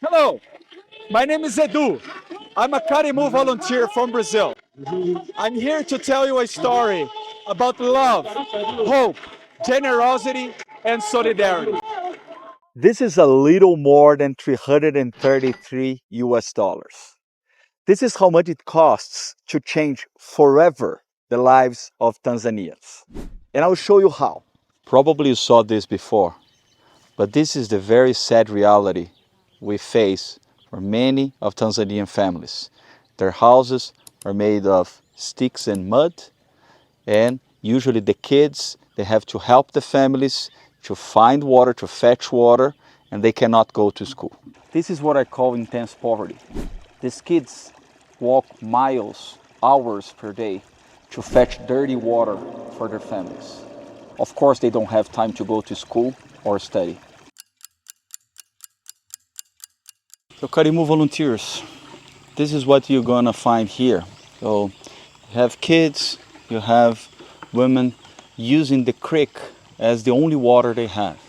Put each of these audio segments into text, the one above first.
Hello, my name is Edu. I'm a Karimu volunteer from Brazil. I'm here to tell you a story about love, hope, generosity, and solidarity. This is a little more than 333 US dollars. This is how much it costs to change forever the lives of Tanzanians. And I'll show you how. Probably you saw this before, but this is the very sad reality we face for many of Tanzanian families. Their houses are made of sticks and mud, and usually the kids, they have to help the families to find water, to fetch water, and they cannot go to school. This is what I call intense poverty. These kids walk miles, hours per day to fetch dirty water for their families. Of course, they don't have time to go to school or study. So Karimu volunteers, this is what you're gonna find here. So you have kids, you have women using the creek as the only water they have.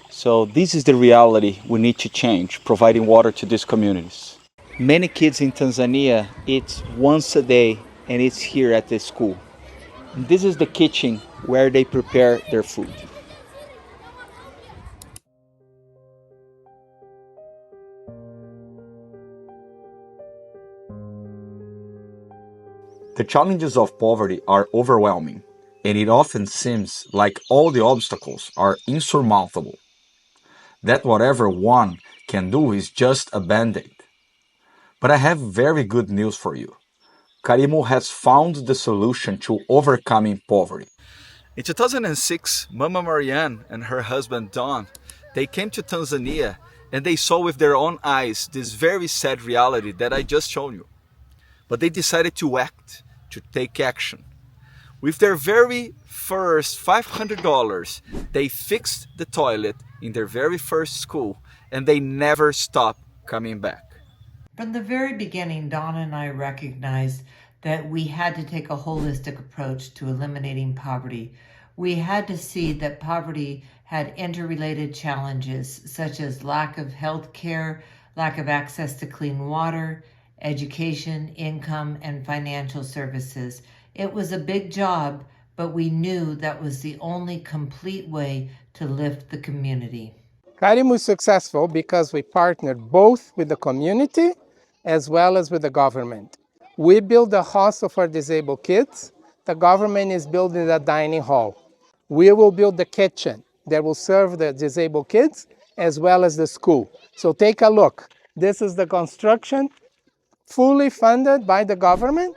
So this is the reality we need to change, providing water to these communities. Many kids in Tanzania eat once a day and it's here at the school. This is the kitchen where they prepare their food. The challenges of poverty are overwhelming, and it often seems like all the obstacles are insurmountable. That whatever one can do is just a band-aid. But I have very good news for you. Karimu has found the solution to overcoming poverty. In 2006, Mama Marianne and her husband Don, they came to Tanzania and they saw with their own eyes this very sad reality that I just shown you. But they decided to act, to take action. With their very first $500, they fixed the toilet in their very first school and they never stopped coming back. From the very beginning, Donna and I recognized that we had to take a holistic approach to eliminating poverty. We had to see that poverty had interrelated challenges such as lack of health care, lack of access to clean water, education, income, and financial services. It was a big job, but we knew that was the only complete way to lift the community. Karimu is successful because we partnered both with the community as well as with the government. We build a hostel for disabled kids. The government is building a dining hall. We will build the kitchen that will serve the disabled kids as well as the school. So take a look. This is the construction fully funded by the government,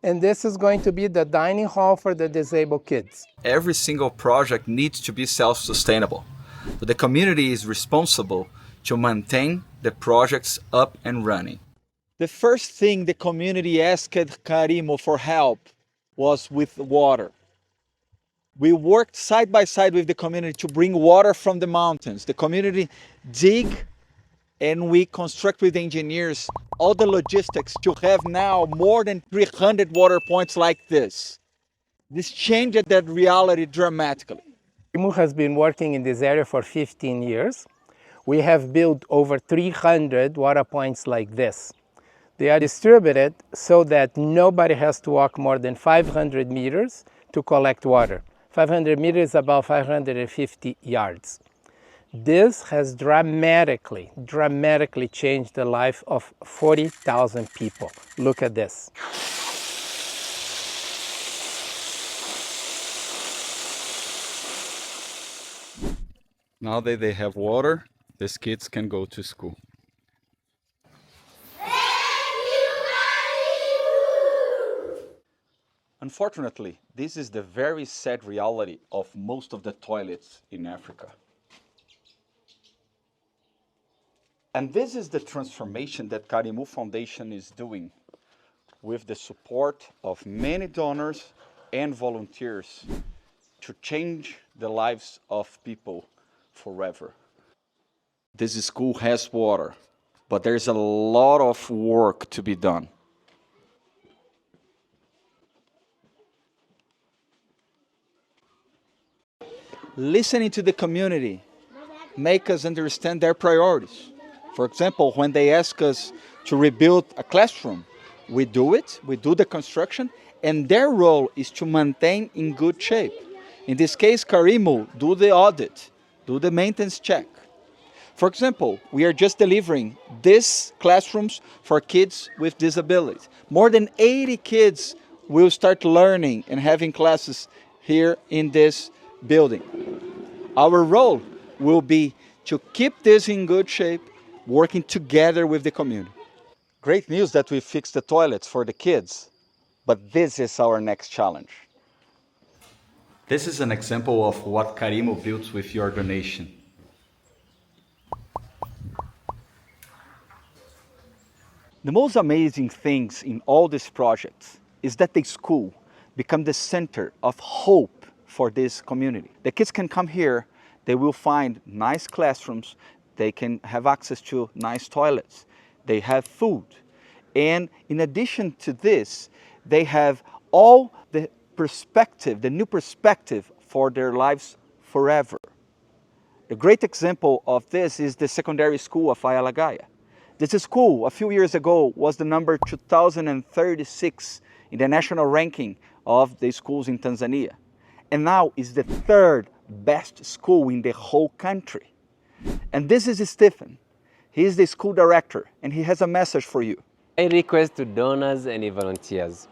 and this is going to be the dining hall for the disabled kids. Every single project needs to be self-sustainable. So the community is responsible to maintain the projects up and running. The first thing the community asked Karimu for help was with water. We worked side by side with the community to bring water from the mountains. The community dig and we construct with engineers all the logistics to have now more than 300 water points like this. This changed that reality dramatically. Karimu has been working in this area for 15 years. We have built over 300 water points like this. They are distributed so that nobody has to walk more than 500 meters to collect water. 500 meters is about 550 yards. This has dramatically changed the life of 40,000 people. Look at this. Now that they have water, these kids can go to school. Unfortunately, this is the very sad reality of most of the toilets in Africa. And this is the transformation that Karimu Foundation is doing with the support of many donors and volunteers to change the lives of people forever. This school has water, but there's a lot of work to be done. Listening to the community make us understand their priorities. For example, when they ask us to rebuild a classroom, we do it, we do the construction, and their role is to maintain in good shape. In this case, Karimu do the audit, do the maintenance check. For example, we are just delivering these classrooms for kids with disabilities. More than 80 kids will start learning and having classes here in this building. Our role will be to keep this in good shape, working together with the community. Great news that we fixed the toilets for the kids, but this is our next challenge. This is an example of what Karimu built with your donation. The most amazing things in all these projects is that the school become the center of hope for this community. The kids can come here, they will find nice classrooms, they can have access to nice toilets, they have food. And in addition to this, they have all the perspective, the new perspective for their lives forever. A great example of this is the secondary school of Ayalagaya. This school, a few years ago, was the number 2036 in the national ranking of the schools in Tanzania. And now is the third best school in the whole country. And this is Stephen. He is the school director, and he has a message for you. I request to donors and volunteers.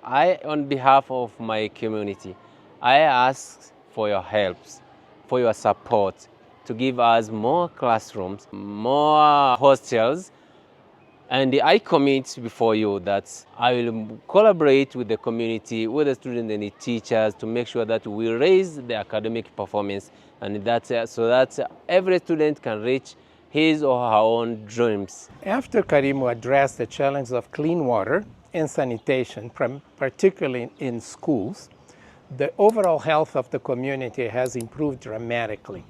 On behalf of my community, I ask for your helps, for your support, to give us more classrooms, more hostels, and I commit before you that I will collaborate with the community, with the students and the teachers to make sure that we raise the academic performance and so that every student can reach his or her own dreams. After Karimu addressed the challenge of clean water and sanitation, particularly in schools, the overall health of the community has improved dramatically.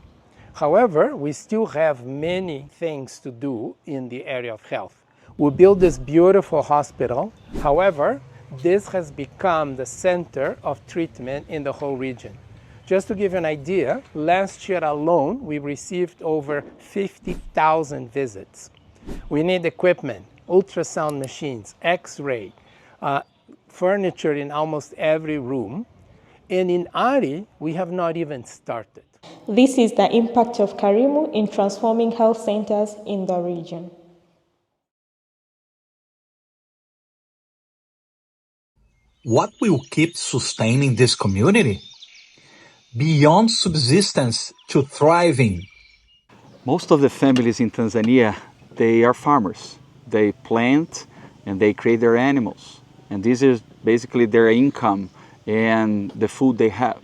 However, we still have many things to do in the area of health. We built this beautiful hospital. However, this has become the center of treatment in the whole region. Just to give you an idea, last year alone, we received over 50,000 visits. We need equipment, ultrasound machines, X-ray, furniture in almost every room. And in Ari, we have not even started. This is the impact of Karimu in transforming health centers in the region. What will keep sustaining this community? Beyond subsistence to thriving. Most of the families in Tanzania, they are farmers. They plant and they create their animals. And this is basically their income and the food they have.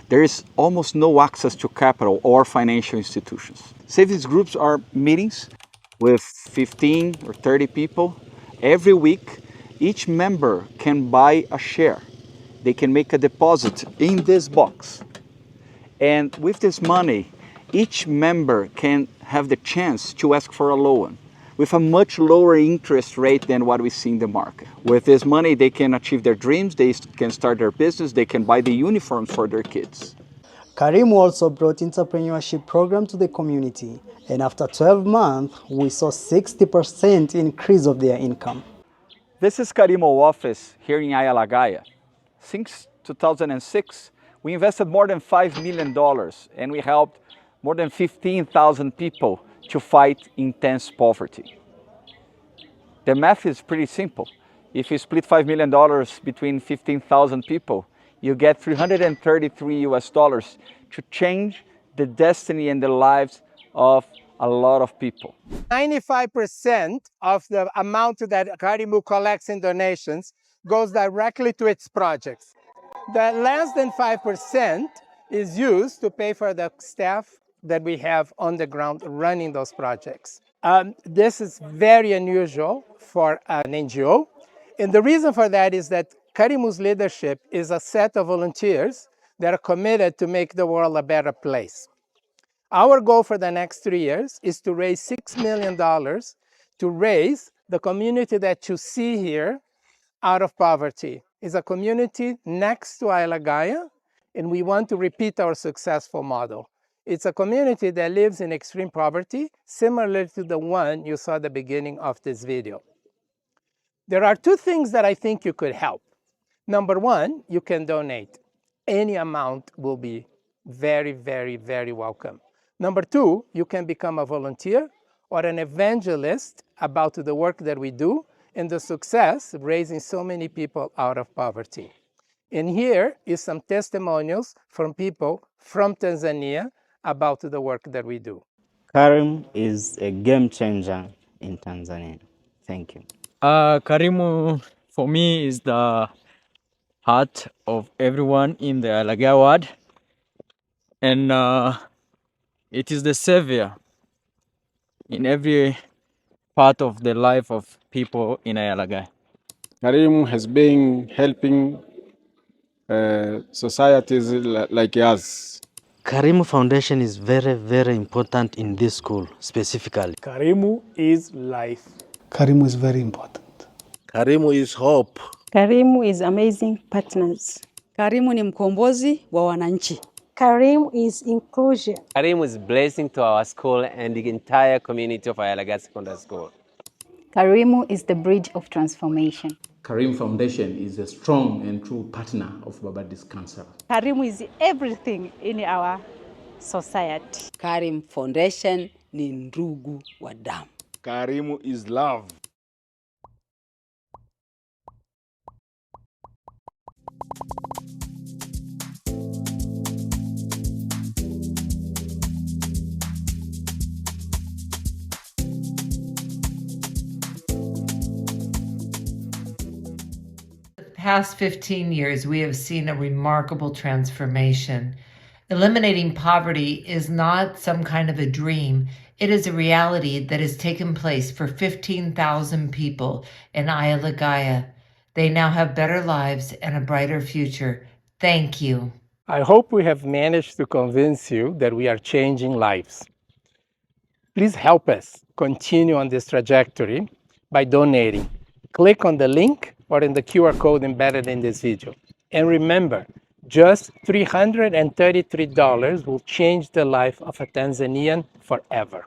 There is almost no access to capital or financial institutions. Savings groups are meetings with 15 or 30 people. Every week, each member can buy a share. They can make a deposit in this box. And with this money, each member can have the chance to ask for a loan with a much lower interest rate than what we see in the market. With this money, they can achieve their dreams, they can start their business, they can buy the uniforms for their kids. Karimu also brought entrepreneurship program to the community, and after 12 months, we saw 60% increase of their income. This is Karimu office here in Ayalagaya. Since 2006, we invested more than $5 million and we helped more than 15,000 people to fight intense poverty. The math is pretty simple. If you split $5 million between 15,000 people, you get $333 to change the destiny and the lives of a lot of people. 95% of the amount that Karimu collects in donations goes directly to its projects. The less than 5% is used to pay for the staff that we have on the ground running those projects. This is very unusual for an NGO. And the reason for that is that Karimu's leadership is a set of volunteers that are committed to make the world a better place. Our goal for the next 3 years is to raise $6 million to raise the community that you see here out of poverty. It's a community next to Ayalagaya, and we want to repeat our successful model. It's a community that lives in extreme poverty, similar to the one you saw at the beginning of this video. There are two things that I think you could help. Number one, you can donate. Any amount will be very, very, very welcome. Number two, you can become a volunteer or an evangelist about the work that we do and the success of raising so many people out of poverty. And here is some testimonials from people from Tanzania about the work that we do. Karimu is a game changer in Tanzania. Thank you. Karimu for me is the heart of everyone in the Ayalagaya ward, and it is the savior in every part of the life of people in Ayalagaya. Karimu has been helping societies like us. Karimu Foundation is very, very important in this school specifically. Karimu is life. Karimu is very important. Karimu is hope. Karimu is amazing partners. Karimu ni mkombozi wa wananchi. Karimu is inclusion. Karimu is blessing to our school and the entire community of Ayalagaya Secondary School. Karimu is the bridge of transformation. Karimu Foundation is a strong and true partner of Babadi's Council. Karimu is everything in our society. Karimu Foundation ni ndugu wa damu. Karimu is love. Past 15 years, we have seen a remarkable transformation. Eliminating poverty is not some kind of a dream. It is a reality that has taken place for 15,000 people in Ayalagaya. They now have better lives and a brighter future. Thank you. I hope we have managed to convince you that we are changing lives. Please help us continue on this trajectory by donating. Click on the link or in the QR code embedded in this video. And remember, just $333 will change the life of a Tanzanian forever.